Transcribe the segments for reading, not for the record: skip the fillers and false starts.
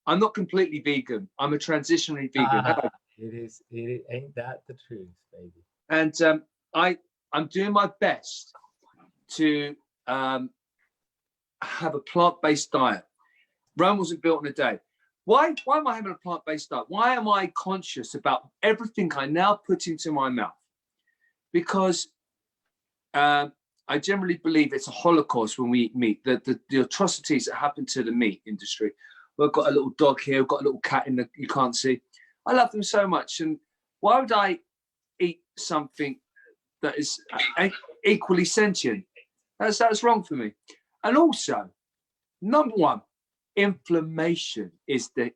I'm not completely vegan. I'm a transitionary vegan. It ain't that the truth, baby. And I'm doing my best to have a plant-based diet. Rome wasn't built in a day. Why am I having a plant-based diet? Why am I conscious about everything I now put into my mouth? Because I generally believe it's a holocaust when we eat meat. The atrocities that happen to the meat industry. We've got a little dog here. We've got a little cat you can't see. I love them so much. And why would I eat something that is equally sentient? That's wrong for me. And also, number one, inflammation is the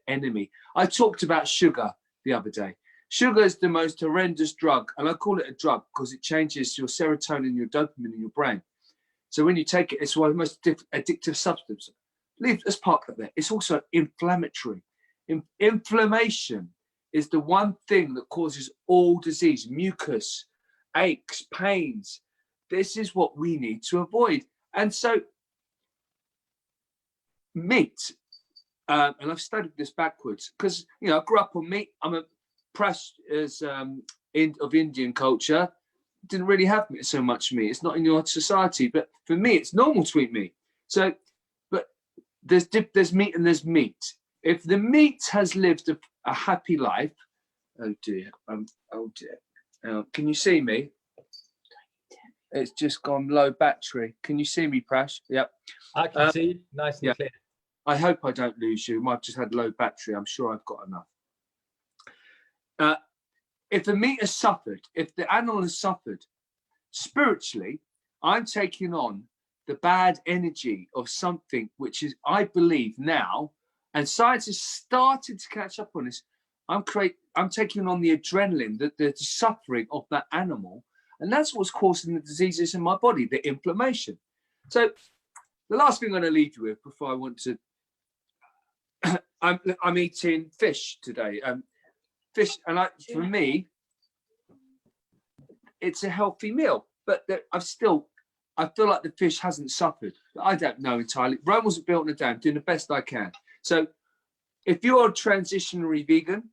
enemy. I talked about sugar the other day. Sugar is the most horrendous drug, and I call it a drug because it changes your serotonin, your dopamine in your brain. So when you take it, it's one of the most addictive substances. Let's park that there. It's also inflammatory. Inflammation is the one thing that causes all disease, mucus, aches, pains. This is what we need to avoid. And so meat, and I've studied this backwards because, I grew up on meat. I'm a Prash is of Indian culture. Didn't really have so much meat. It's not in your society, but for me, it's normal to eat meat. So, but there's meat and there's meat. If the meat has lived a happy life, oh dear, can you see me? It's just gone low battery. Can you see me, Prash? Yep. I can see you nice and clear. I hope I don't lose you. I've just had low battery. I'm sure I've got enough. If the meat has suffered, if the animal has suffered, spiritually, I'm taking on the bad energy of something which is, I believe now, and science has started to catch up on this. I'm taking on the adrenaline, the suffering of that animal, and that's what's causing the diseases in my body, the inflammation. So the last thing I'm going to leave you with before I want to, I'm eating fish today. Fish, and for me, it's a healthy meal, but I feel like the fish hasn't suffered. I don't know entirely. Rome wasn't built in a day. I'm doing the best I can. So if you're a transitionary vegan,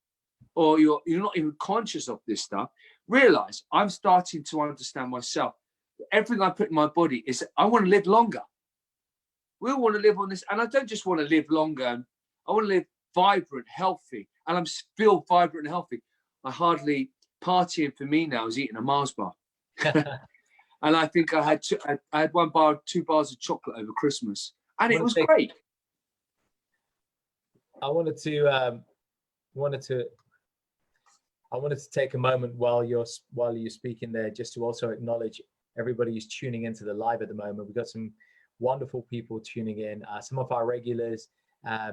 or you're not even conscious of this stuff, realize I'm starting to understand myself. Everything I put in my body is I want to live longer. We all want to live on this, and I don't just want to live longer. I want to live vibrant, healthy, and I'm still vibrant and healthy. I hardly partying for me now is eating a Mars bar. And I think I had 2 bars of chocolate over Christmas, and it was great. I wanted to take a moment while you're speaking there, just to also acknowledge everybody who's tuning into the live at the moment. We've got some wonderful people tuning in, some of our regulars,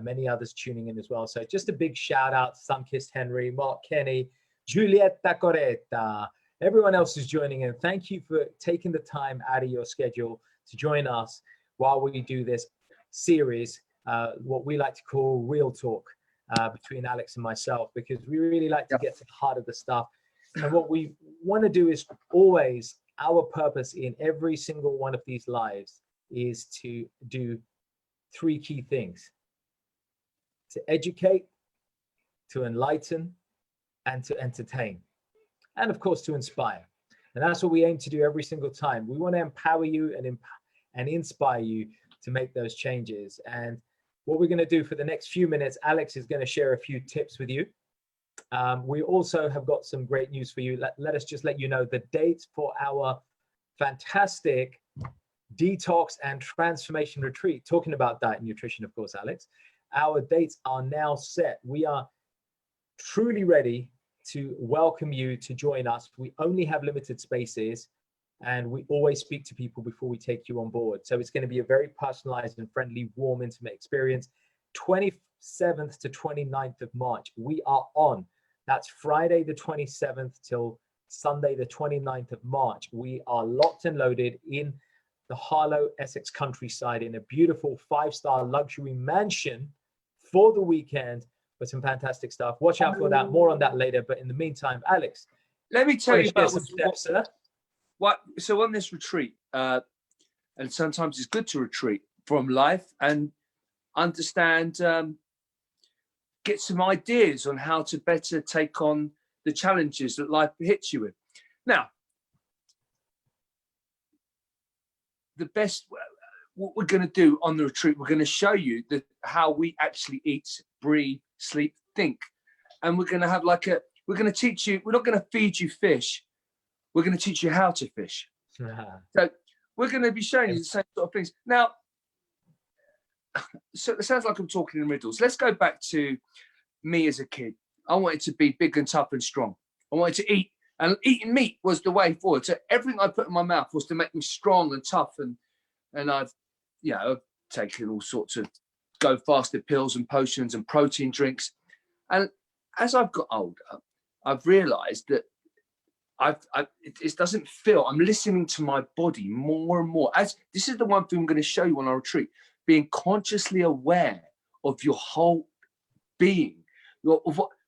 many others tuning in as well. So just a big shout out to Sunkissed Henry, Mark Kenny, Giulietta Coretta, everyone else who's joining in. Thank you for taking the time out of your schedule to join us while we do this series, what we like to call Real Talk, between Alex and myself, because we really like to get to the heart of the stuff. And what we want to do is always, our purpose in every single one of these lives is to do 3 key things: to educate, to enlighten, and to entertain, and of course to inspire. And that's what we aim to do every single time. We want to empower you and inspire you to make those changes. And what we're going to do for the next few minutes, Alex is going to share a few tips with you. We also have got some great news for you. Let us just let you know the dates for our fantastic detox and transformation retreat, talking about diet and nutrition, of course, Alex. Our dates are now set. We are truly ready to welcome you to join us. We only have limited spaces, and we always speak to people before we take you on board. So it's going to be a very personalized and friendly, warm, intimate experience. 27th to 29th of March, we are on. That's Friday the 27th till Sunday the 29th of March. We are locked and loaded in the Harlow, Essex countryside in a beautiful 5-star luxury mansion for the weekend with some fantastic stuff. Watch out for that. More on that later. But in the meantime, Alex, let me tell you about some steps, sir. So on this retreat, and sometimes it's good to retreat from life and understand get some ideas on how to better take on the challenges that life hits you with. Now, the best, what we're going to do on the retreat, we're going to show you how we actually eat, breathe, sleep, think. And we're going to have we're going to teach you, we're not going to feed you fish. We're going to teach you how to fish. So we're going to be showing you the same sort of things. Now, so it sounds like I'm talking in riddles. Let's go back to me as a kid. I wanted to be big and tough and strong. I wanted to eat, and eating meat was the way forward. So everything I put in my mouth was to make me strong and tough. And I've taken all sorts of go faster pills and potions and protein drinks. And as I've got older, I've realized that it doesn't feel, I'm listening to my body more and more. As this is the one thing I'm going to show you on our retreat, being consciously aware of your whole being.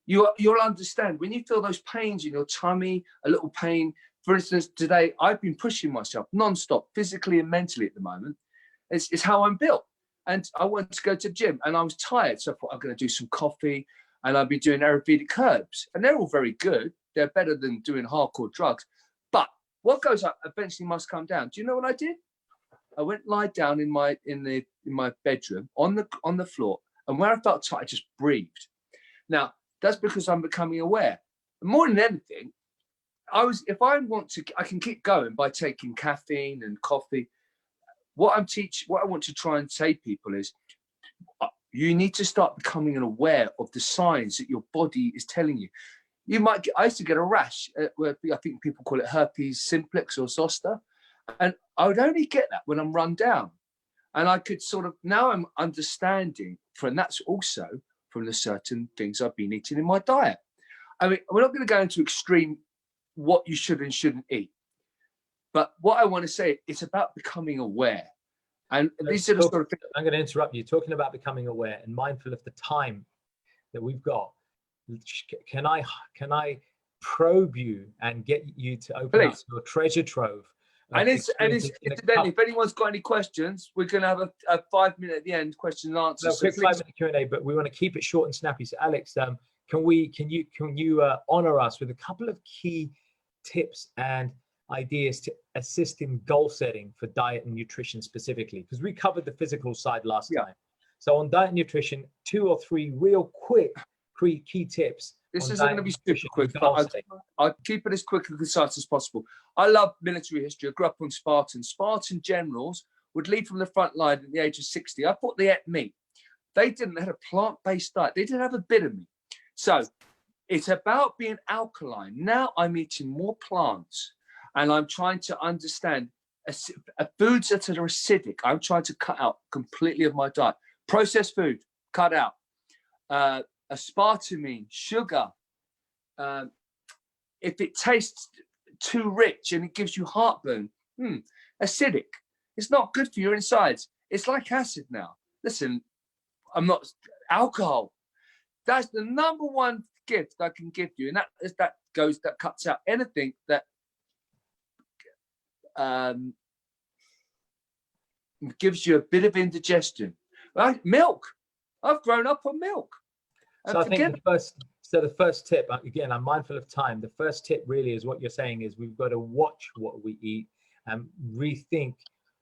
You'll understand when you feel those pains in your tummy, a little pain. For instance, today I've been pushing myself non-stop, physically and mentally at the moment. It's how I'm built. And I wanted to go to the gym and I was tired. So I thought I'm going to do some coffee and I'll be doing Ayurvedic herbs. And they're all very good. They're better than doing hardcore drugs. But what goes up eventually must come down. Do you know what I did? I went lie down in my bedroom on the floor. And where I felt tight, I just breathed. Now, that's because I'm becoming aware. More than anything, I can keep going by taking caffeine and coffee. What I want to try and say to people is, you need to start becoming aware of the signs that your body is telling you. I used to get a rash, where I think people call it herpes simplex or zoster. And I would only get that when I'm run down. And I could now I'm understanding, and that's also from the certain things I've been eating in my diet. I mean, we're not going to go into extreme what you should and shouldn't eat. But what I want to say, it's about becoming aware. And these are the sort of things. I'm going to interrupt you. Talking about becoming aware and mindful of the time that we've got. Can I probe you and get you to open up your treasure trove? And incidentally, if anyone's got any questions, we're going to have a 5 minute at the end, question and answer. No, quick 5 minute Q&A, but we want to keep it short and snappy. So Alex, can you honor us with a couple of key tips and ideas to assist in goal setting for diet and nutrition specifically? Because we covered the physical side last time. So on diet and nutrition, 2 or 3 real quick key tips. This isn't going to be super quick. I'll keep it as quick and concise as possible. I love military history. I grew up on Spartan. Spartan generals would leave from the front line at the age of 60. I thought they ate meat. They didn't. They had a plant-based diet. They didn't have a bit of meat. So it's about being alkaline. Now I'm eating more plants and I'm trying to understand foods that are acidic. I'm trying to cut out completely of my diet. Processed food, cut out. Aspartame, sugar. If it tastes too rich and it gives you heartburn, acidic. It's not good for your insides. It's like acid now. Listen, alcohol. That's the number one gift I can give you, and that cuts out anything that gives you a bit of indigestion. Right? Milk. I've grown up on milk. So I think the first tip, again, I'm mindful of time. The first tip really is what you're saying is we've got to watch what we eat and rethink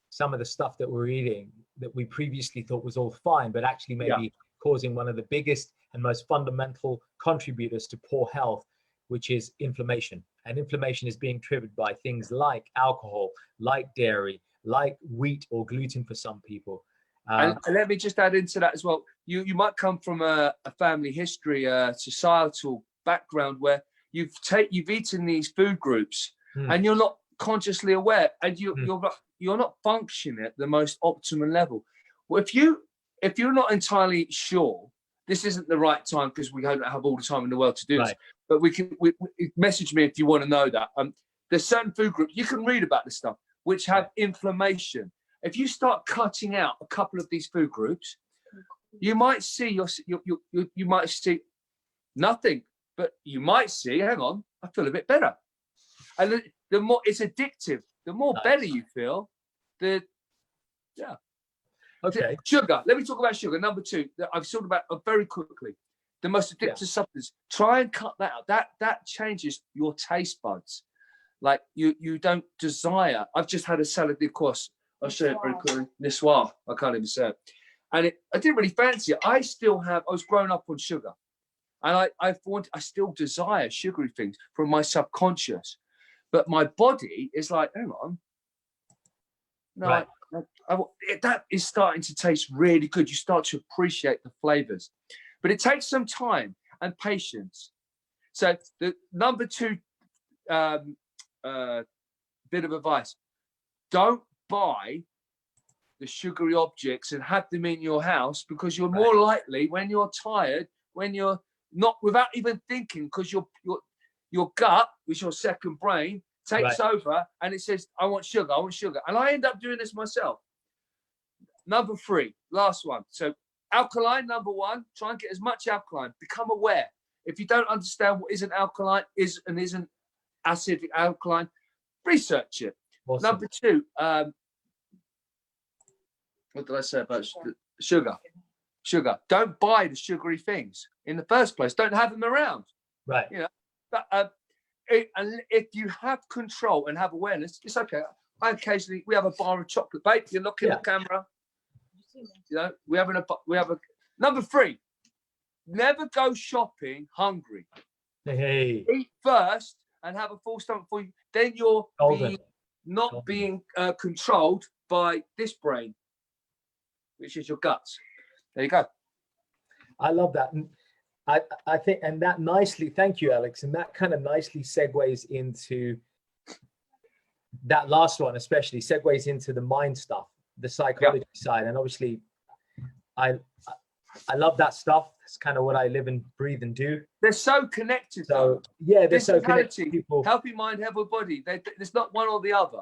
some of the stuff that we're eating that we previously thought was all fine, but actually maybe causing one of the biggest and most fundamental contributors to poor health, which is inflammation. And inflammation is being triggered by things like alcohol, like dairy, like wheat or gluten for some people. And let me just add into that as well. You might come from a family history, a societal background where you've eaten these food groups and you're not consciously aware, and you're not functioning at the most optimum level. Well, if you're not entirely sure, this isn't the right time because we don't have all the time in the world to do this. But we message me if you want to know that. There's certain food groups you can read about this stuff which have inflammation. If you start cutting out a couple of these food groups, you might see you might see nothing, but you might see, hang on, I feel a bit better. And the more it's addictive, the more better you feel, Okay. Sugar. Let me talk about sugar. Number 2, I've talked about very quickly. The most addictive substance. Try and cut that out. That changes your taste buds. Like you don't desire. I've just had a salad de course. I'll show it very quickly. Niçoise. I can't even say it. And I didn't really fancy it. I was growing up on sugar. And I still desire sugary things from my subconscious. But my body is like, hang on. No, right. That is starting to taste really good. You start to appreciate the flavors. But it takes some time and patience. So the number 2 bit of advice, don't buy the sugary objects and have them in your house, because you're more likely, when you're tired, when you're not, without even thinking, because your gut, which is your second brain, takes over and it says, I want sugar. And I end up doing this myself. Number 3, last one. So alkaline, number 1, try and get as much alkaline. Become aware. If you don't understand what isn't alkaline, isn't acidic alkaline, research it. Awesome. Number 2, what did I say about sugar? Sugar. Don't buy the sugary things in the first place. Don't have them around. Right. You know, but if you have control and have awareness, it's okay. We have a bar of chocolate, babe. You're looking at the camera. You know, we have a. Number 3, never go shopping hungry. Hey. Eat first and have a full stomach for you. Then you're being controlled by this brain, which is your guts. There you go. I love that. And I think, and that nicely, thank you, Alex. And that kind of nicely segues into that last one, especially segues into the mind stuff, the psychology side. And obviously I love that stuff. It's kind of what I live and breathe and do. They're so connected. So yeah, they're so connected. People, healthy mind, healthy body. There's not one or the other.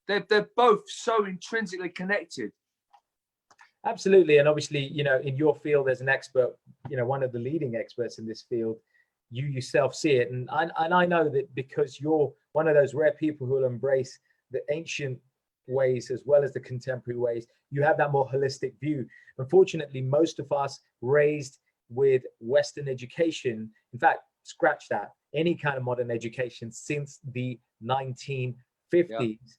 They're both so intrinsically connected. Absolutely. And obviously, you know, in your field as an expert, you know, one of the leading experts in this field, you yourself see it. And I know that because you're one of those rare people who will embrace the ancient ways as well as the contemporary ways, you have that more holistic view. Unfortunately, most of us raised with Western education, in fact, scratch that, any kind of modern education since the 1950s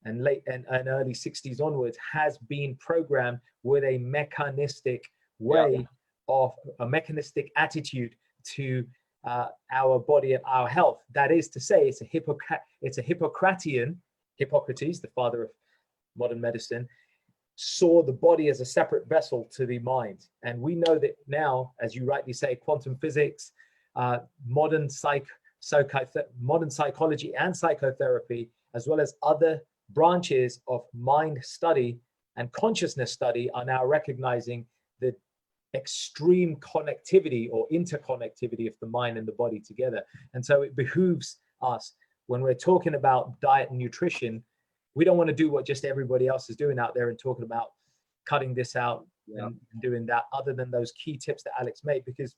and late and early 60s onwards has been programmed with a mechanistic way of a mechanistic attitude to our body and our health. That is to say, it's a Hippocrates, the father of modern medicine, saw the body as a separate vessel to the mind. And we know that now, as you rightly say, quantum physics, modern psychology and psychotherapy, as well as other branches of mind study and consciousness study, are now recognizing the extreme connectivity or interconnectivity of the mind and the body together. And so it behooves us, when we're talking about diet and nutrition, we don't want to do what just everybody else is doing out there and talking about cutting this out and doing that, other than those key tips that Alex made, because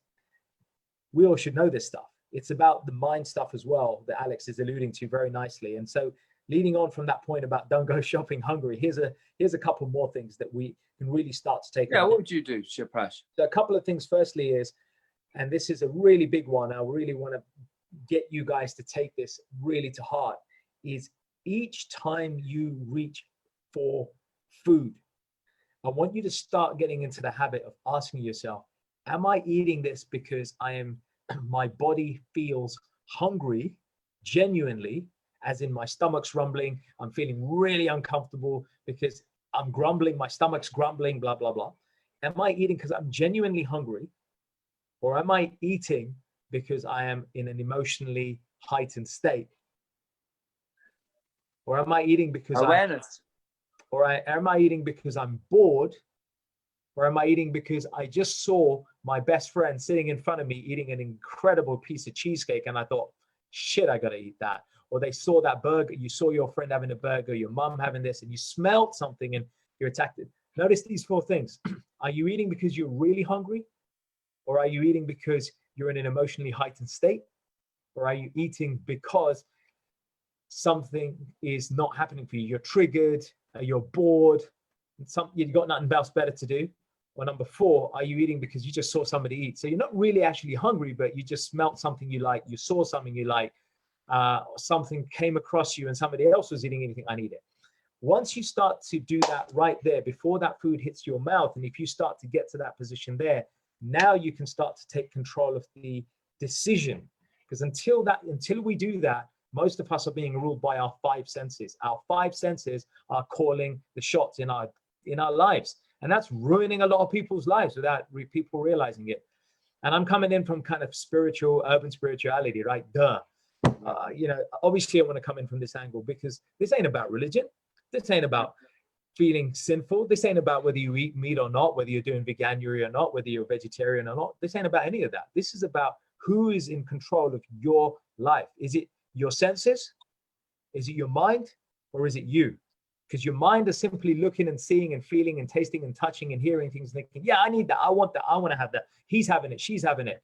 we all should know this stuff. It's about the mind stuff as well that Alex is alluding to very nicely. And so leading on from that point about don't go shopping hungry, here's a couple more things that we can really start to take. What would you do, Prash? So a couple of things. Firstly is, and this is a really big one, I really want to get you guys to take this really to heart, is each time you reach for food, I want you to start getting into the habit of asking yourself, am I eating this because my body feels hungry, genuinely, as in my stomach's rumbling, I'm feeling really uncomfortable because I'm grumbling, my stomach's grumbling, blah, blah, blah. Am I eating because I'm genuinely hungry? Or am I eating because I am in an emotionally heightened state? Or am I eating because am I eating because I'm bored? Or am I eating because I just saw my best friend sitting in front of me eating an incredible piece of cheesecake and I thought, shit, I gotta eat that. Or they saw that burger, you saw your friend having a burger, your mom having this, and you smelled something and you're attacked. Notice these 4 things. Are you eating because you're really hungry? Or are you eating because you're in an emotionally heightened state? Or are you eating because something is not happening for you? You're triggered, you're bored, you've got nothing else better to do. Or number 4, are you eating because you just saw somebody eat? So you're not really actually hungry, but you just smelt something you like, you saw something you like, something came across you and somebody else was eating anything, I need it. Once you start to do that right there, before that food hits your mouth, and if you start to get to that position there, now you can start to take control of the decision. Because until we do that, most of us are being ruled by our 5 senses. Our 5 senses are calling the shots in our lives. And that's ruining a lot of people's lives without people realizing it. And I'm coming in from kind of urban spirituality, right? Obviously I want to come in from this angle because this ain't about religion. This ain't about feeling sinful. This ain't about whether you eat meat or not, whether you're doing veganuary or not, whether you're a vegetarian or not. This ain't about any of that. This is about who is in control of your life. Is it your senses? Is it your mind? Or is it you? Because your mind is simply looking and seeing and feeling and tasting and touching and hearing things and thinking, yeah, I need that. I want that. I want to have that. He's having it. She's having it.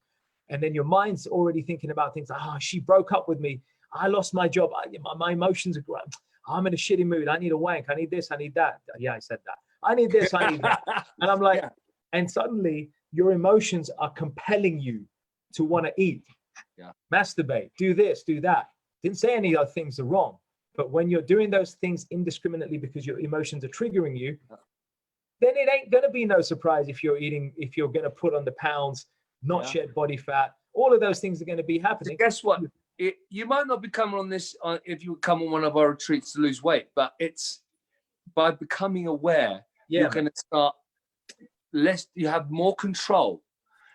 And then your mind's already thinking about things like, she broke up with me. I lost my job. My emotions are growing. I'm in a shitty mood. I need a wank. I need this. I need that. Yeah, I said that. I need this. I need that. And I'm like, and suddenly your emotions are compelling you to want to eat, masturbate, do this, do that. Didn't say any other things are wrong. But when you're doing those things indiscriminately because your emotions are triggering you, then it ain't going to be no surprise if you're going to put on the pounds, not shed body fat. All of those things are going to be happening. So guess what? You might not be coming on this if you come on one of our retreats to lose weight, but it's by becoming aware, you're going to start you have more control.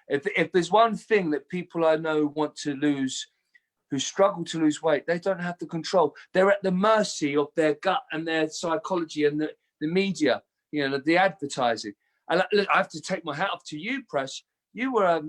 If there's one thing that people I know want to lose, who struggle to lose weight, they don't have the control. They're at the mercy of their gut and their psychology and the media, the advertising. And look, I have to take my hat off to you, Prash. You were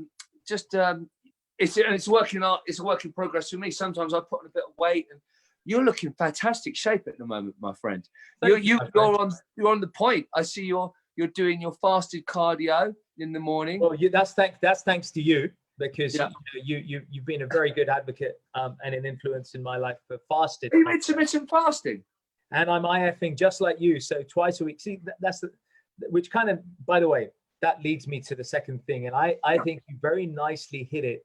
it's working out. It's a work in progress for me. Sometimes I put on a bit of weight, and you're looking fantastic shape at the moment, my friend. You're on the point. I see you're doing your fasted cardio in the morning. Well, that's thanks to you. Because you've been a very good advocate and an influence in my life for fasted. Are you intermittent fasting? And I'm IFing just like you, so twice a week. See, which kind of, by the way, that leads me to the second thing. And I think you very nicely hit it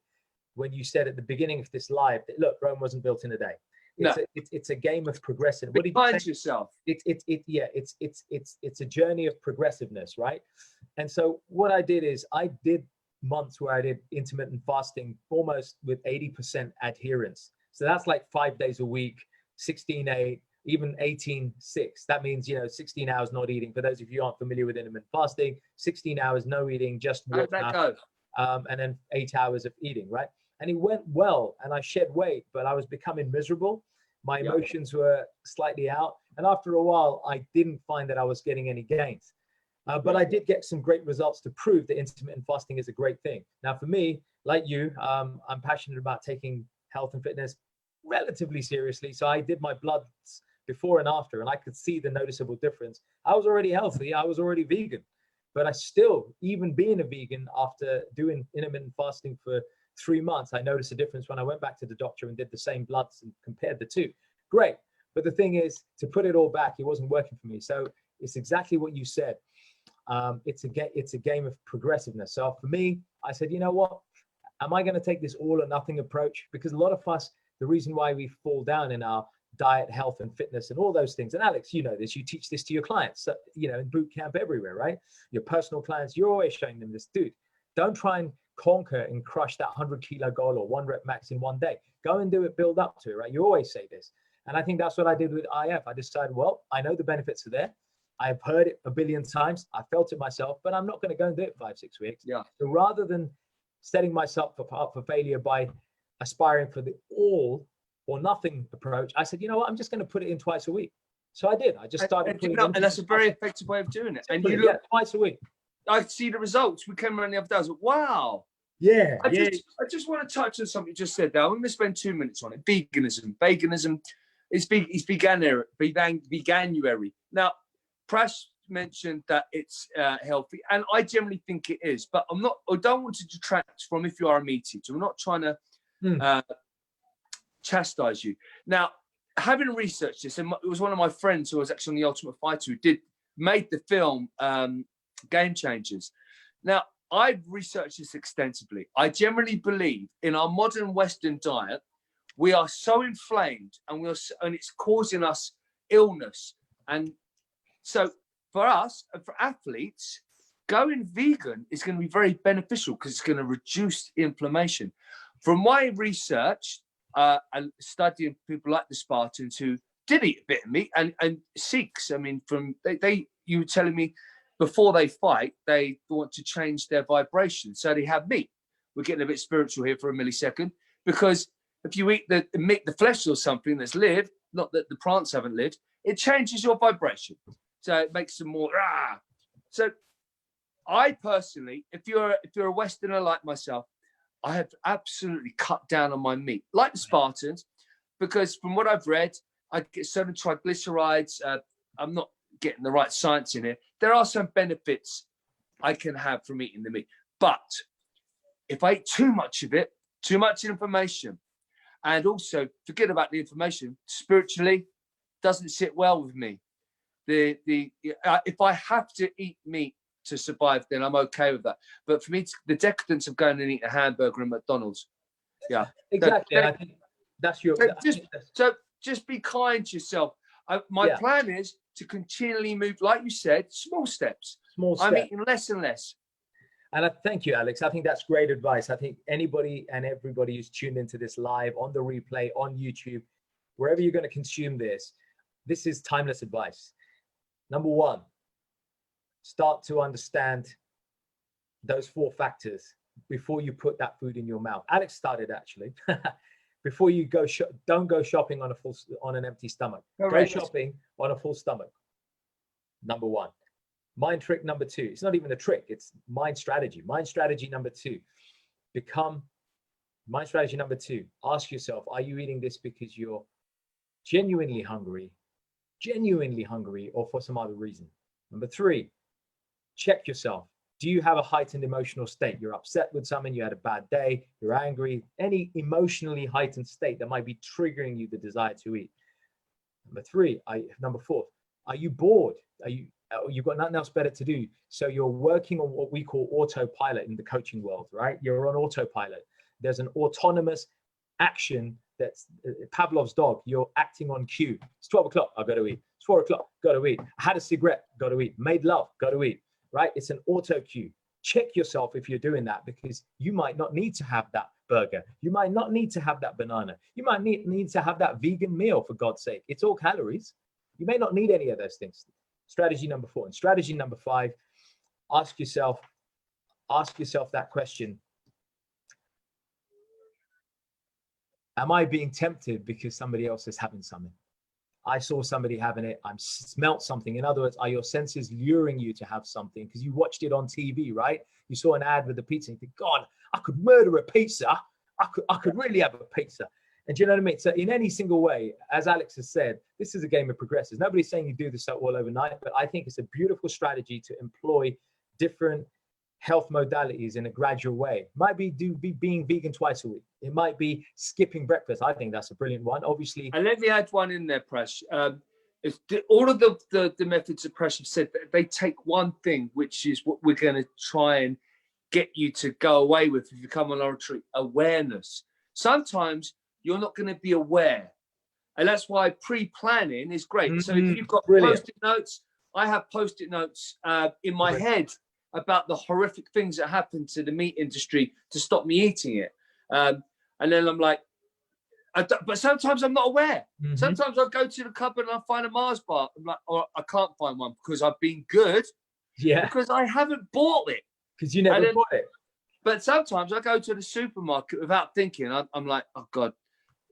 when you said at the beginning of this live that, look, Rome wasn't built in a day. It's a game of progression. What did you say? Yourself? It's a journey of progressiveness, right? And so what I did is I did months where I did intermittent fasting almost with 80% adherence. So that's like 5 days a week, 16-8, even 18-6. That means, 16 hours not eating. For those of you who aren't familiar with intermittent fasting, 16 hours no eating, just water. How'd that go? And then 8 hours of eating, right? And it went well and I shed weight, but I was becoming miserable. My emotions were slightly out. And after a while, I didn't find that I was getting any gains. But I did get some great results to prove that intermittent fasting is a great thing. Now, for me, like you, I'm passionate about taking health and fitness relatively seriously. So I did my bloods before and after, and I could see the noticeable difference. I was already healthy. I was already vegan. But I still, even being a vegan, after doing intermittent fasting for 3 months, I noticed a difference when I went back to the doctor and did the same bloods and compared the two. Great. But the thing is, to put it all back, it wasn't working for me. So it's exactly what you said. It's a game of progressiveness. So for me, I said, you know what? Am I going to take this all or nothing approach? Because a lot of us, the reason why we fall down in our diet, health, and fitness, and all those things. And Alex, you know this. You teach this to your clients. So, in boot camp everywhere, right? Your personal clients, you're always showing them this, dude. Don't try and conquer and crush that 100-kilo goal or 1 rep max in one day. Go and do it. Build up to it, right? You always say this, and I think that's what I did with IF. I decided, well, I know the benefits are there. I've heard it a billion times. I felt it myself, but I'm not going to go and do it 5-6 weeks. Yeah. So rather than setting myself up for failure by aspiring for the all or nothing approach, I said, you know what? I'm just going to put it in twice a week. So I did. I just started putting it in. And that's a very effective way of doing it. And you look twice a week. I see the results. We came around the other day. I was like, wow. Yeah. I just want to touch on something you just said there. I'm going to spend 2 minutes on it. Veganism. Veganism is veganuary. Now, Prash mentioned that it's healthy, and I generally think it is. But I don't want to detract from if you are a meat eater. I'm not trying to chastise you. Now, having researched this, and it was one of my friends who was actually on The Ultimate Fighter who made the film Game Changers. Now, I've researched this extensively. I generally believe in our modern Western diet, we are so inflamed and it's causing us illness. And so for us, and for athletes, going vegan is going to be very beneficial because it's going to reduce inflammation. From my research and studying people like the Spartans who did eat a bit of meat, and Sikhs, I mean, you were telling me before they fight, they want to change their vibration. So they have meat. We're getting a bit spiritual here for a millisecond, because if you eat the meat, the flesh or something that's lived, not that the plants haven't lived, it changes your vibration. So it makes them more, ah. So I personally, if you're a Westerner like myself, I have absolutely cut down on my meat, like the Spartans, because from what I've read, I get certain triglycerides. I'm not getting the right science in here. There are some benefits I can have from eating the meat. But if I eat too much of it, too much information, and also forget about the information, spiritually, doesn't sit well with me. If I have to eat meat to survive, then I'm okay with that. But for me, the decadence of going and eating a hamburger at McDonald's, yeah, exactly. And I think that's your. So just be kind to yourself. My plan is to continually move, like you said, small steps. Small steps. I'm eating less and less. And I thank you, Alex. I think that's great advice. I think anybody and everybody who's tuned into this live, on the replay, on YouTube, wherever you're going to consume this is timeless advice. Number one, start to understand those 4 factors before you put that food in your mouth. Alex started, actually. Before you go, don't go shopping on an empty stomach. Correct. Go shopping on a full stomach. Number one. Mind trick number 2. It's not even a trick. It's mind strategy. Mind strategy number 2. Mind strategy number 2. Ask yourself, are you eating this because you're genuinely hungry, or for some other reason? Number 3, check yourself. Do you have a heightened emotional state? You're upset with someone, you had a bad day, you're angry, any emotionally heightened state that might be triggering you the desire to eat. Number 4, are you bored? You've got nothing else better to do. So you're working on what we call autopilot in the coaching world, right? You're on autopilot. There's an autonomous action that's Pavlov's dog. You're acting on cue. It's 12 o'clock, I've got to eat. It's 4 o'clock, got to eat. I had a cigarette, got to eat. Made love, got to eat, right? It's an auto cue. Check yourself if you're doing that, because you might not need to have that burger. You might not need to have that banana. You might need to have that vegan meal, for God's sake. It's all calories. You may not need any of those things. Strategy number 4. And strategy number 5, ask yourself that question. Am I being tempted because somebody else is having something? I saw somebody having it. I smelt something. In other words, are your senses luring you to have something because you watched it on TV, right? You saw an ad with a pizza and you think, God, I could murder a pizza. I could really have a pizza. And do you know what I mean? So in any single way, as Alex has said, this is a game of progresses. Nobody's saying you do this all overnight, but I think it's a beautiful strategy to employ different health modalities in a gradual way. Might be being vegan twice a week. It might be skipping breakfast. I think that's a brilliant one. Obviously. And let me add one in there, Prash. All of the methods that Prash have said, they take one thing, which is what we're going to try and get you to go away with if you come on our retreat: awareness. Sometimes you're not going to be aware. And that's why pre-planning is great. So if you've got Post-it notes, I have Post-it notes in my head about the horrific things that happen to the meat industry to stop me eating it. And then I'm like, but sometimes I'm not aware. Sometimes I go to the cupboard and I find a Mars bar. I'm like, or I can't find one because I've been good. Yeah. Because I haven't bought it. Because you never bought it. But sometimes I go to the supermarket without thinking. I'm like, oh God.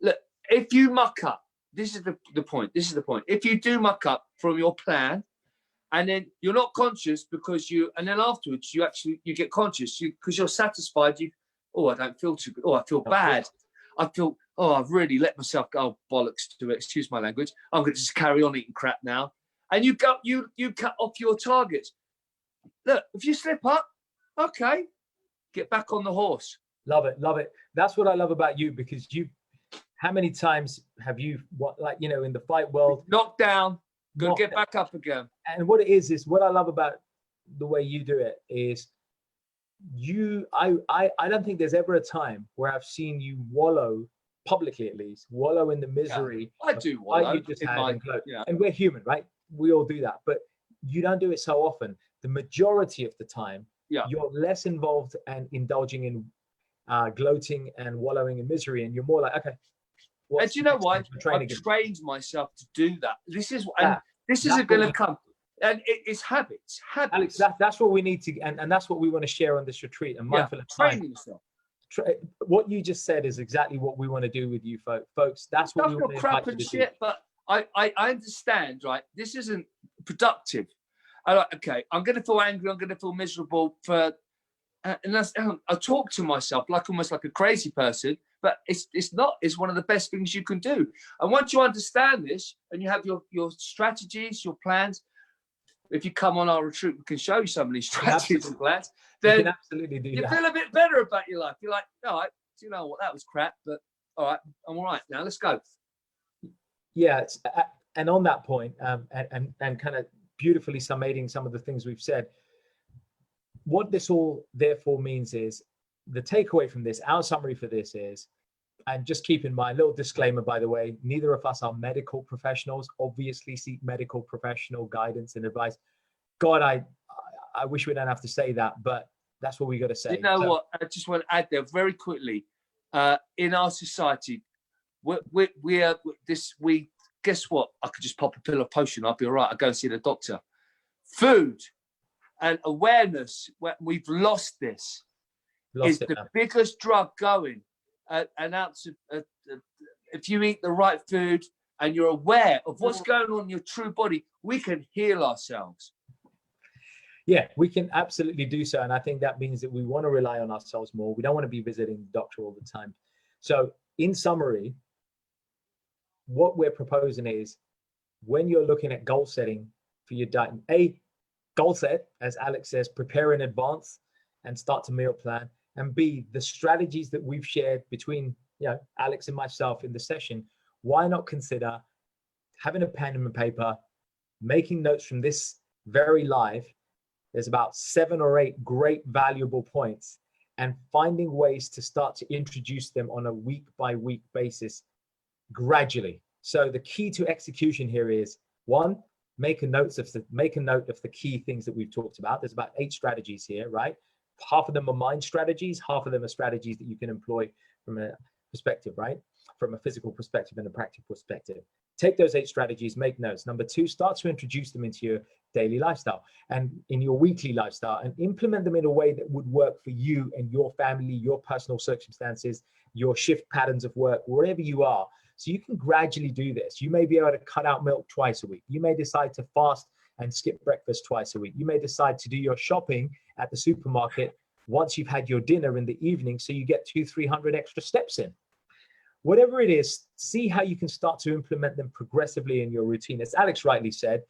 Look, if you muck up, this is the point. This is the point. If you do muck up from your plan, and then you're not conscious and then afterwards you get conscious because you're satisfied. I don't feel too good. I feel bad. I feel, I've really let myself go. Bollocks to it. Excuse my language. I'm going to just carry on eating crap now. And you cut off your targets. Look, if you slip up, okay, get back on the horse. Love it. Love it. That's what I love about you, because how many times have you, in the fight world, knocked down, go get back up again. And what it is what I love about the way you do it is I don't think there's ever a time where I've seen you wallow, publicly at least, wallow in the misery. I do wallow you just in had my, and gloat. yeah. And we're human, right? We all do that, but you don't do it so often. The majority of the time, Yeah. you're less involved and indulging in gloating and wallowing in misery, and you're more like, okay. And do you know what? I've trained myself to do that. This is, and this isn't going to come. And it's habits. Alex, that's what we need to, and that's what we want to share on this retreat. And mindful of time. Training yourself. What you just said is exactly what we want to do with you, folks. That's what we want to crap and shit, but I understand, right? This isn't productive. Okay, I'm going to feel angry. I'm going to feel miserable for, and that's, I talk to myself almost like a crazy person. But it's not. It's one of the best things you can do. And once you understand this, and you have your strategies, your plans. If you come on our retreat, we can show you some of these strategies and plans. Then you can absolutely do you feel a bit better about your life. You're like, all right, do you know what? That was crap, but all right, I'm all right now. Let's go. Yeah, and on that point, and kind of beautifully summating some of the things we've said, what this all therefore means is the takeaway from this, our summary for this is, and just keep in mind, little disclaimer, by the way, neither of us are medical professionals, obviously seek medical professional guidance and advice. God, I wish we don't have to say that, but that's what we got to say. You know what? I just want to add there very quickly. In our society, we are this. Guess what? I could just pop a pill of potion. I'll be all right. I'll go and see the doctor. Food and awareness. We've lost this. Is the biggest drug going. If you eat the right food and you're aware of what's going on in your true body, we can heal ourselves. Yeah, we can absolutely do so. And I think that means that we want to rely on ourselves more. We don't want to be visiting the doctor all the time. So in summary, what we're proposing is when you're looking at goal setting for your diet, goal set, as Alex says, prepare in advance and start to meal plan. And B, the strategies that we've shared between Alex and myself in the session, why not consider having a pen and paper, making notes from this very live. There's about 7 or 8 great valuable points, and finding ways to start to introduce them on a week by week basis gradually. So the key to execution here is 1, make a note of the key things that we've talked about. There's about 8 strategies here, right? Half of them are mind strategies, half of them are strategies that you can employ from a perspective, right? From a physical perspective and a practical perspective. Take those 8 strategies, make notes. Number 2, start to introduce them into your daily lifestyle and in your weekly lifestyle, and implement them in a way that would work for you and your family, your personal circumstances, your shift patterns of work, wherever you are. So you can gradually do this. You may be able to cut out milk twice a week. You may decide to fast and skip breakfast twice a week. You may decide to do your shopping at the supermarket once you've had your dinner in the evening, so you get 200-300 extra steps in. Whatever it is, see how you can start to implement them progressively in your routine. As Alex rightly said,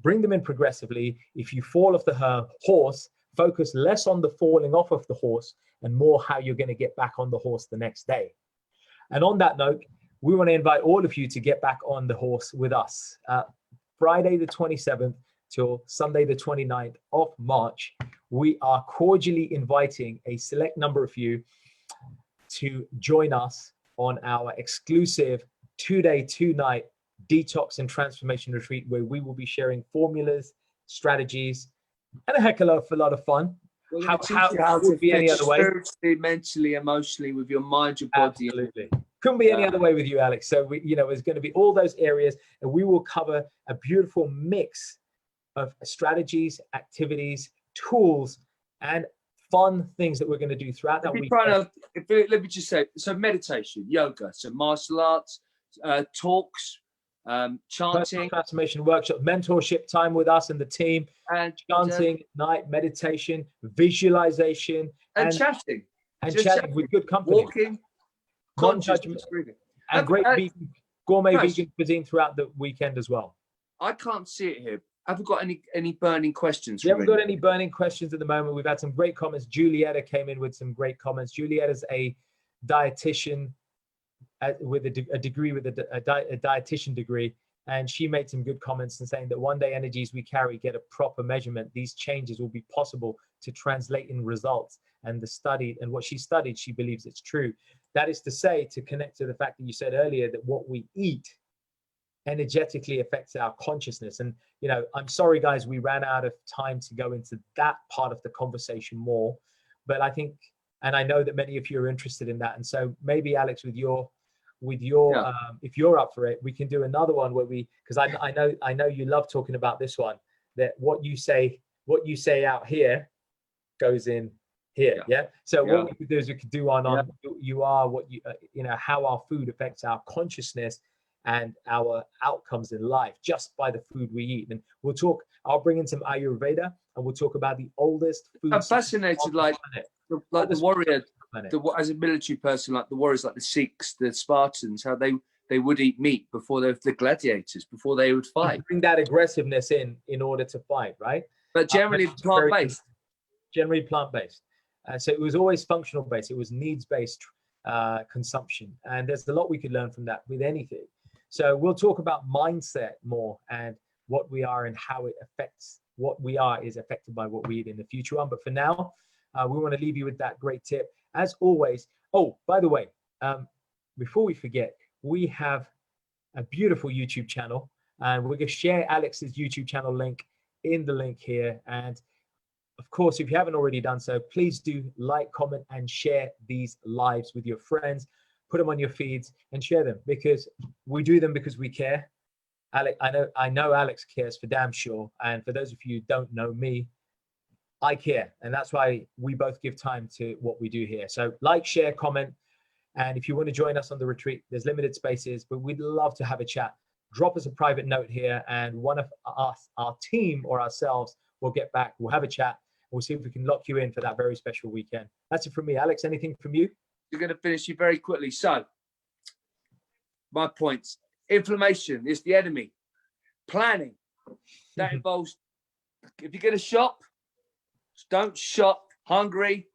bring them in progressively. If you fall off the horse, focus less on the falling off of the horse and more how you're going to get back on the horse the next day. And on that note, we want to invite all of you to get back on the horse with us. Friday the 27th till Sunday the 29th of March, we are cordially inviting a select number of you to join us on our exclusive 2-day, 2-night detox and transformation retreat, where we will be sharing formulas, strategies, and a heck of a lot of fun. How would be any other way? Spiritually, mentally, emotionally, with your mind, your body. Absolutely. Couldn't be any other way with you, Alex. So there's going to be all those areas, and we will cover a beautiful mix of strategies, activities, tools, and fun things that we're going to do throughout that week. Let me just say, so meditation, yoga, so martial arts, talks, chanting, transformation workshop, mentorship time with us and the team, and chanting, night meditation, visualization, and chatting, chatting with good company, walking, non-judgment, and great gourmet vegan cuisine throughout the weekend as well. I can't see it here. Have we got any burning questions? We haven't got any burning questions at the moment. We've had some great comments. Julietta came in with some great comments. Julietta's a dietitian with a degree, with a dietitian degree, And she made some good comments and saying that one day energies we carry get a proper measurement. These changes will be possible to translate in results. And what she studied, she believes it's true. That is to say, to connect to the fact that you said earlier that what we eat energetically affects our consciousness. And, you know, I'm sorry, guys, we ran out of time to go into that part of the conversation more. But I think, and I know that many of you are interested in that. And so maybe, Alex, with your if you're up for it, we can do another one where because I know you love talking about this one, that what you say out here goes in here. Yeah. So what we could do is we could do on you are what you know, how our food affects our consciousness and our outcomes in life just by the food we eat. And I'll bring in some Ayurveda and we'll talk about the oldest food. I'm fascinated, like the warrior, as a military person, like the warriors, like the Sikhs, the Spartans, how they would eat meat before the gladiators, before they would fight. Bring that aggressiveness in order to fight, right? But generally plant-based. Generally plant-based. So it was always functional based. It was needs-based consumption. And there's a lot we could learn from that with anything. So we'll talk about mindset more and what we are and how it affects what we are is affected by what we eat in the future one. But for now, we want to leave you with that great tip. As always, oh, by the way, before we forget, we have a beautiful YouTube channel and we're going to share Alex's YouTube channel link in the link here. And of course, if you haven't already done so, please do like, comment, and share these lives with your friends. Put them on your feeds and share them because we do them because we care. Alex, I know Alex cares for damn sure. And for those of you who don't know me, I care. And that's why we both give time to what we do here. So like, share, comment. And if you want to join us on the retreat, there's limited spaces, but we'd love to have a chat. Drop us a private note here and one of us, our team or ourselves, will get back. We'll have a chat. We'll see if we can lock you in for that very special weekend. That's it from me. Alex, anything from you? You're going to finish you very quickly. So, my points. Inflammation is the enemy. Planning. That involves, if you're going to shop, don't shop hungry.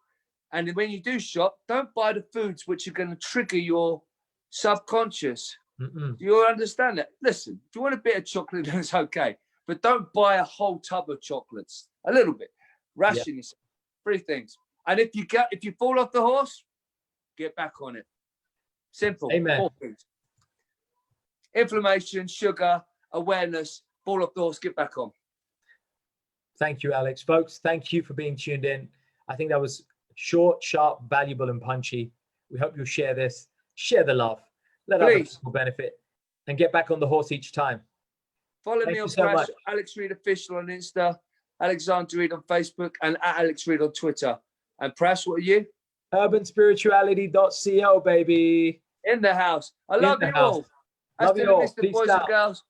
And when you do shop, don't buy the foods which are going to trigger your subconscious. Do you understand that? Listen, if you want a bit of chocolate, then it's okay. But don't buy a whole tub of chocolates. A little bit. Ration yourself. 3 things. And if you fall off the horse, get back on it. Simple. Amen. 4 things. Inflammation, sugar, awareness, fall off the horse, get back on. Thank you, Alex. Folks, thank you for being tuned in. I think that was short, sharp, valuable, and punchy. We hope you'll share this. Share the love. Let other people benefit and get back on the horse each time. Follow me on Prash, Alex Reid Official on Insta, Alexander Reid on Facebook, and at Alex Reid on Twitter. And Prash, what are you? Urbanspirituality.co, baby. In the house. I love you all. Love you all. Peace boys and girls.